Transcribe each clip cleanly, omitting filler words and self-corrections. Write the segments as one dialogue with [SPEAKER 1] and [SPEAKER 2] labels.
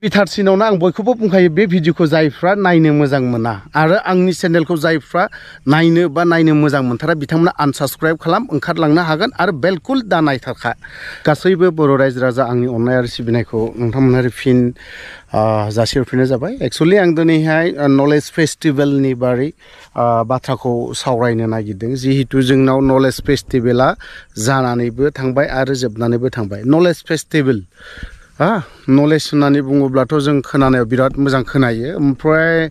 [SPEAKER 1] बिथारसिनावनो आं बयखौबो बुंखायो बे भिडिअखौ जायफ्रा नायनो मोजां मोना आरो आंनि चेनेलखौ जायफ्रा नायनो मोजां मोनथारा बिथांमोना आनसाबस्क्राइब खालाम ओंखारलांनो हागोन आरो बिलकुल दा नायथारखा गासैबो बर' रायजो राजा आंनि अननाय आरो सिबिनायखौ नोंथांमोनहा फिन जासिहरफिननाय जाबाय एक्चुअली आं दिनैहाय नलेज फेस्टिभेलनि बारै बाथ्राखौ सावरायनो नागिरदों जिहेतु जोंनाव नलेज फेस्टिभेला जानानैबो थांबाय आरो जोबनानैबो थांबाय नलेज फेस्टिभेल नलेज होननानै बुङोब्लाथ' जों खोनानायाव बिराद मोजां खोनायो ओमफ्राय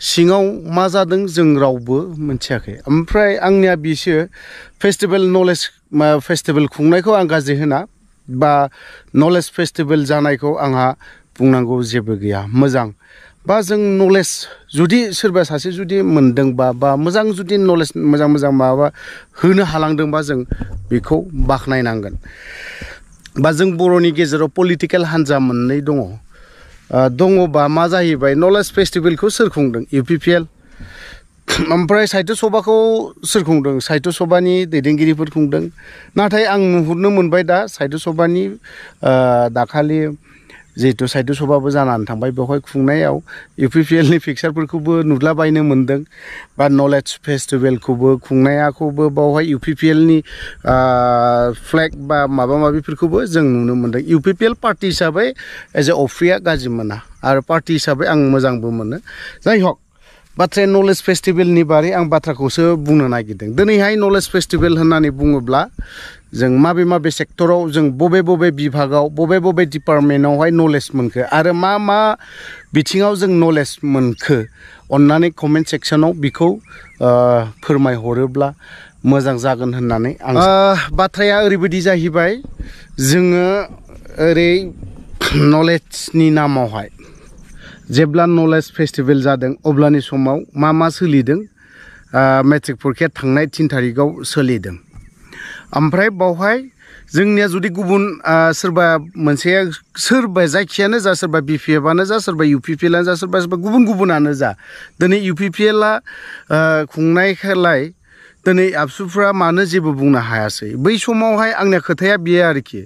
[SPEAKER 1] सिङाव मा जादों जों रावबो मिथियाखै ओमफ्राय आंनिया बिसो फेस्टिभेल नलेज फेस्टिभेल खुंनायखौ आं गाज्रि होना बा नलेज फेस्टिभेल जानायखौ आंहा बुंनांगौ जेबो गैया मोजां बा जों नलेज जुदि सोरबा सासे जुदि मोनदोंबा बा मोजां जुदि नलेज मोजां माबा होनो हालांदोंबा जों बेखौ बाख्नायनांगोन बा जों बर'नि गेजेराव पलिटिकेल हान्जा मोननै दङबा मा जाहैबाय नलेज फेस्टिभेलखौ सोर खुंदों UPPL ओमफ्राय साहित्य सभाखौ सोर खुंदों साहित्य सभानि दैदेनगिरिफोर खुंदों नाथाय आं नुहुरनो मोनबाय दा साहित्य सभानि दाखालि जिहेतु साहित्य सभाबो जानानै थांबाय बेवहाय खुंनायाव UPPLनि पिक्सारफोरखौबो नुलाबायनो मोन्दों बा नलेज फेस्टिभेलखौबो खुंनायखौबो बावहाय UPPLनि फ्लेग बा माबा माबिफोरखौबो जों नुनो मोन्दों UPPL पार्टि हिसाबै एज ए अफ्रिया गाज्रि मोना आरो पार्टि हिसाबै आं मोजांबो मोनो जाय हक बाथ्राया नलेज फेस्टिभेलनि बारै आं बाथ्राखौसो बुंनो नागिरदों दिनैहाय नलेज फेस्टिभेल होननानै बुङोब्ला जों माबे सेक्टराव जों बबे बिभागाव बबे डिपार्टमेन्टआवहाय नलेज मोनखो आरो मा बिथिङाव जों नलेज मोनखो अन्नानै कमेन्ट सेक्सनाव बिखौ फोरमायहरोब्ला मोजां जागोन होननानै आं बाथ्राया ओरैबायदि जाहैबाय जोङो ओरै नलेजनि नामावहाय जेब्ला नलेज फेस्टिभेल जादों अब्लानि समाव मा सोलिदों मेट्रिक परिखाया थांनाय 3 तारिखआव सोलिदों ओमफ्राय बावहाय जोंनिया जुदि गुबुन सोरबा मोनसे सोरबा जायखियानो जा सोरबा BPFआनो जा सोरबा UPPLआनो जा सोरबा गुबुनानो जा दिनै UPPLआ खुंनायखाय दिनै आबसुफ्रा मानो जेबो बुंनो हायासै बै समावहाय आंनिया खोथाया बेयो आरोखि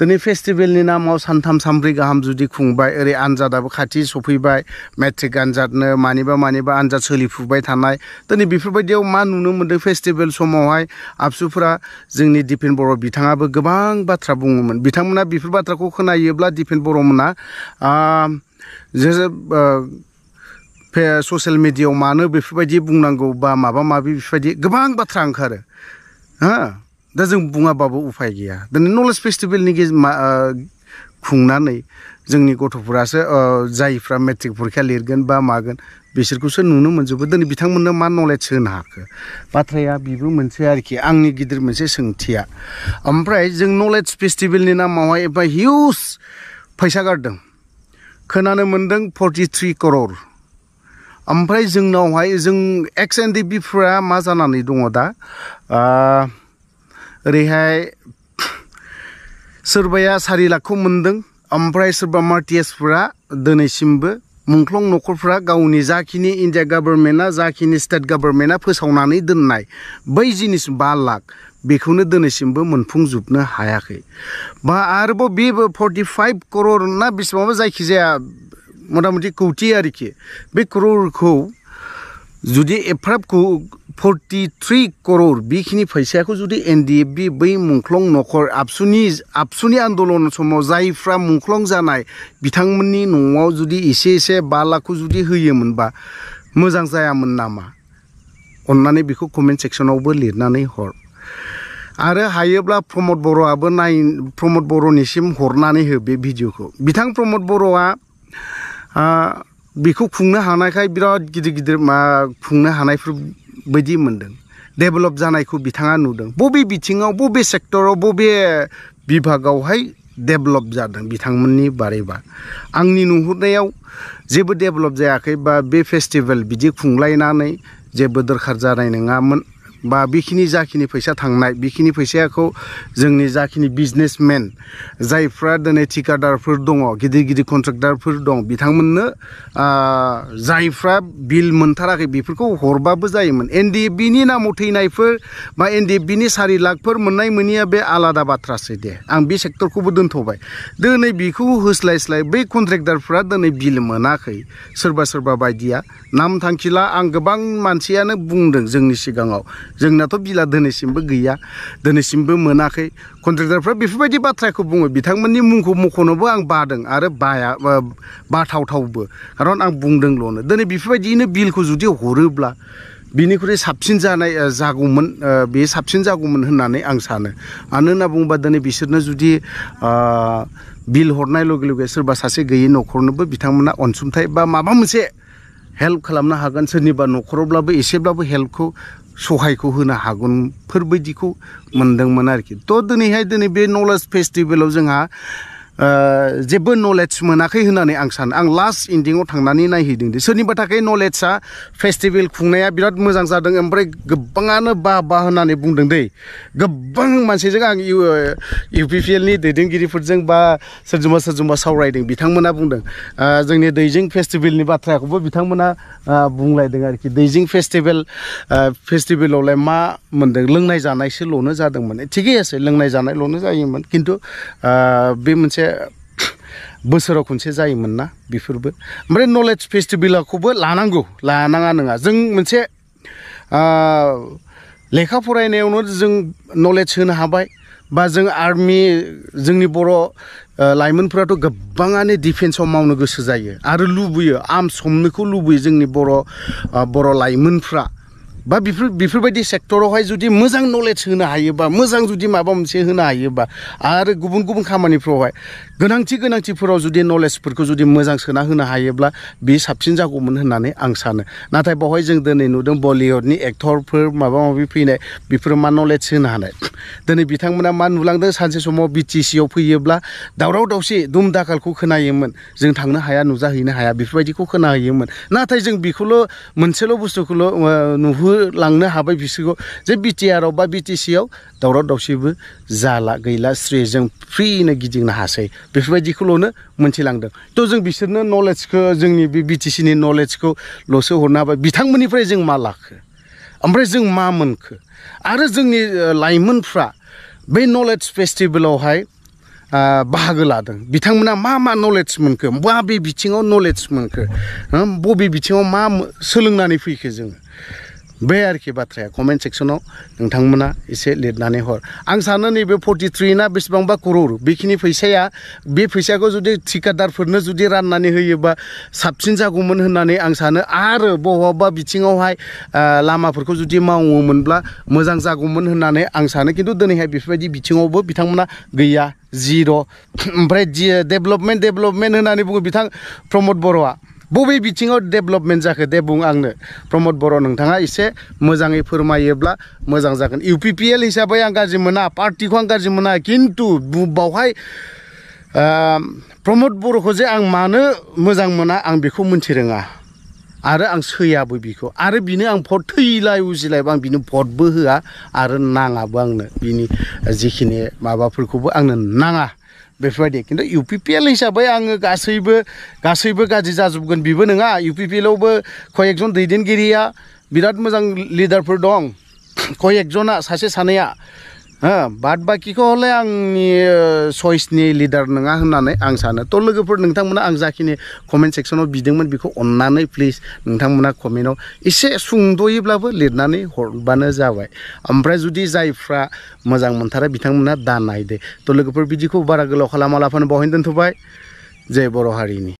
[SPEAKER 1] दिनै फेस्टिभेलनि नामाव सानथाम सानब्रै गाहाम जुदि खुंबाय ओरै आनजादाबो खाथि सफैबाय मेट्रिक आनजादनो मानिबा आनजाद सोलिफुबाय थानाय दिनै बेफोरबायदियाव मा नुनो मोन्दों फेस्टिभेल समावहाय आबसुफ्रा जोंनि दिपेन बर' बिथाङाबो गोबां बाथ्रा बुङोमोन बिथांमोना बेफोर बाथ्राखौ खोनायोब्ला दिपेन बर'मोना ससियेल मिडियायाव मानो बेफोरबायदि बुंनांगौ बा माबि बेफोरबायदि गोबां बाथ्रा ओंखारो दा जों बुङाबाबो उफाय गैया दिनै नलेज फेस्टिभेलनि खुंनानै जोंनि गथ'फोरासो जायफ्रा मेट्रिक परिखा लिरगोन बा मागोन बिसोरखौसो नुनो मोनजोबो दिनै बिथांमोननो मा नलेज होनो हाखो बाथ्राया बेबो मोनसे आरोखि आंनि गिदिर मोनसे सोंथिया ओमफ्राय जों नलेज फेस्टिभेलनि नामावहाय एबा हिउज फैसा गारदों खोनानो मोन्दों 43 करोड़ ओमफ्राय जोंनावहाय जों एक्स एनडिबिफ्रा मा जानानै दङ दा ओरैहाय सोरबाया 4 लाखखौ मोन्दों ओमफ्राय सोरबा मार्टियासफोरा दिनैसिमबो मुंख्लं न'खरफ्रा गावनि जाखिनि इन्डिया गभर्नमेन्टआ जाखिनि स्टेट गभर्नमेन्टआ फोसावनानै दोननाय बै जिनिस 5 लाख बेखौनो दिनैसिमबो मोनफुंजोबनो हायाखै बा आरोबाव बेबो 45 करोड़ ना बेसेबांबा जायखिजाया मथा-मथि कौटि आरोखि बे करोड़खौ जुदि एफ्राब 43 करोड़ बेखिनि फैसाखौ जुदि एनडिएफबि बै मुंख्लं न'खर आबसुनि आन्दलन समाव जायफ्रा मुंख्लं जानाय बिथांमोननि न'आव जुदि एसे 5 लाखखौ जुदि होयोमोनबा मोजां जायामोन नामा अन्नानै बेखौ कमेन्ट सेक्सनावबो लिरनानै हर आरो हायोब्ला प्रमद बर'निसिम हरनानै हो बे भिडिअखौ बिथां प्रमद बर'आ बेखौ खुंनो हानायखाय बिराद गिदिर खुंनो हानायफोर बायदि मोनदों डेभेलप जानायखौ बिथाङा नुदों बबे बिथिङाव बबे सेक्टराव बबे बिभागावहाय डेभेलप जादों बिथांमोननि बारैबा आंनि नुहुरनायाव जेबो डेभेलप जायाखै बा बे फेस्टिभेल बिदि खुंलायनानै जेबो दरखार जानाय नङामोन बा बेखिनि जाखिनि फैसा थांनाय बेखिनि फैसाखौ जोंनि जाखिनि बिजनेसमेन जायफ्रा दिनै ठिकादारफोर दङ गिदिर गिदिर कन्ट्रेक्टारफोर दं बिथांमोननो जायफ्रा बिल मोनथाराखै बेफोरखौ हरबाबो जायोमोन NDFBनि नामाव थैनायफोर बा NDFBनि 4 लाखफोर मोननाय मोनिया बे आलादा बाथ्रासै दे आं बे सेक्टरखौबो दोनथ'बाय दिनै बेखौ होस्लायस्लाय बै कन्ट्रेक्टारफ्रा दिनै बिल मोनाखै सोरबा बायदिया नाम थांखिला आं गोबां मानसियानो बुंदों जोंनि सिगाङाव जोंनाथ' बिला दिनैसिमबो गैया दिनैसिमबो मोनाखै कन्ट्रेक्टारफ्रा बेफोरबायदि बाथ्राखौ बुङो बिथांमोननि मुंखौ मख'नोबो आं बादों आरो बाथावथावबो खारन आं बुंदोंल'नो दिनै बेफोरबायदिनो बिलखौ जुदि हरोब्ला बिनिख्रुइ साबसिन जागौमोन बे साबसिन जागौमोन होननानै आं सानो मानो होनना बुङोबा दिनै बिसोरनो जुदि बिल हरनाय लगे लगे सोरबा सासे गैयै न'खरनोबो बिथांमोना अनसुंथाइ बा माबा मोनसे हेल्प खालामनो हागोन सोरनिबा न'खरावब्लाबो एसेब्लाबो हेल्पखौ सहायखौ होनो हागोनफोरबायदिखौ मोनदोंमोन आरोखि थ' दिनै बे नलेज फेस्टिभेलाव जोंहा जेबो नलेज मोनाखै होननानै आं सानो आं लास्ट इन्डिंआव थांनानै नायहैदों दे सोरनिबा थाखाय नलेजआ फेस्टिभेल खुंनाया बिराद मोजां जादों ओमफ्राय गोबाङानो बा होननानै बुंदों दै गोबां मानसिजों आं UPPLनि दैदेनगिरिफोरजों बा सोरजोंबा सावरायदों बिथांमोना बुंदों जोंनि दैजिं फेस्टिभेलनि बाथ्राखौबो बिथांमोना बुंलायदों आरोखि दैजिं फेस्टिभेलावलाय मा मोनदों लोंनाय जानायसोल'नो जादोंमोन थिगै আছে लोंनाय जानायल'नो जायोमोन खिन्थु बे मोनसे बोसोराव खनसे जायोमोन ना बेफोरबो ओमफ्राय नलेज फेस्टिभेलखौबो लानाङा नङा जों मोनसे लेखा फरायनायावनो जों नलेज होनो हाबाय बा जों आर्मि जोंनि बर' लाइमोनफोराथ' गोबाङानो डिफेन्सआव मावनो गोसो जायो आरो लुबैयो आर्मस हमनोखौ लुबैयो जोंनि बर' लाइमोनफ्रा बा बेफोरबायदि सेक्टरावहाय जुदि मोजां नलेज होनो हायोबा मोजां जुदि माबा मोनसे होनो हायोबा आरो गुबुन खामानिफ्रावहाय गोनांथिफोराव जुदि नलेजफोरखौ जुदि मोजां सोना होनो हायोब्ला बे साबसिन जागौमोन होननानै आं सानो नाथाय बेवहाय जों दिनै नुदों बलिउडनि एक्टरफोर माबा माबि फैनाय बेफोरो मा नलेज होनो हानाय दिनै बिथांमोना मा नुलांदों सानसे समाव BTCआव फैयोब्ला दावराव दावसि दुम दाखालखौ खोनायोमोन जों थांनो हाया नुजाहैनो हाया बेफोरबायदिखौ खोनाहैयोमोन नाथाय जों बेखौल' मोनसेल' बुस्थुखौल' लांनो हाबाय बिसोरखौ जे BTRआव बा BTCआव दावराव दावसिबो जाला गैला स्ट्रेजों फ्रिनो गिदिंनो हासै बेफोरबायदिखौल'नो मोनथिलांदों थ' जों बिसोरनो नलेजखौ जोंनि बे BTCनि नलेजखौल'सो हरनो हाबाय बिथांमोननिफ्राय जों मा लाखो ओमफ्राय जों मा मोनखो आरो जोंनि लाइमोनफ्रा बे नलेज फेस्टिभेलावहाय बाहागो लादों बिथांमोना मा नलेज मोनखो बबे बिथिङाव नलेज मोनखो बबे बिथिङाव मा सोलोंनानै फैखो जोङो बे आरोखि बाथ्राया कमेन्ट सेक्सनाव नोंथांमोना एसे लिरनानै हर आं सानो नैबे 43 ना बेसेबांबा करर बेखिनि बे फैसाखौ जुदि ठिकादारफोरनो जुदि राननानै होयोबा साबसिन जागौमोन होननानै आं सानो आरो बबेबा बिथिङावहाय लामाफोरखौ जुदि मावोमोनब्ला मोजां जागौमोन होननानै आं सानो खिन्थु दिनैहाय बेफोरबायदि बिथिङावबो बिथांमोना गैया जिर' ओमफ्राय डेभेलपमेन्ट होननानै बुङो बिथां प्रमद बर'आ बबे बिथिङाव डेभेलपमेन्ट जाखो दे बुं आंनो प्रमद बर' नोंथाङा एसे मोजाङै फोरमायोब्ला मोजां जागोन UPPL हिसाबै आं गाज्रि मोना पार्टिखौ आं गाज्रि मोना खिन्थु बावहाय प्रमद बर'खौ जे आं मानो मोजां मोना आं बेखौ मिथिरोङा आरो आं सैयाबो बिखौ आरो बिनो आं भट थैलाय उजिलायबो आं बिनो भटबो होआ आरो नाङाबो आंनो बिनि जिखिनि माबाफोरखौबो आंनो नाङा बेफोरबायदि खिन्थु UPPL हिसाबै आङो गासैबो गाज्रि जाजोबगोन बेबो नङा UPPLआवबो कयेकजन दैदेनगिरिया बिराद मोजां लिडारफोर दं कयेकजना सासे सानैया बाद बाखिखौ हले आंनि चइसनि लिडार नङा होननानै आं सानो थ' लोगोफोर नोंथांमोना आं जाखिनि कमेन्ट सेक्सनाव बिदोंमोन बेखौ अननानै प्लिज नोंथांमोना कमेन्टआव एसे सुंद'यैब्लाबो लिरनानै हरबानो जाबाय ओमफ्राय जुदि जायफ्रा मोजां मोनथारा बिथांमोना दानायदे थ' लोगोफोर बिदिखौ बारा गोलाव खालामालाफानो बावहायनो दोनथ'बाय जय बर' हारिनि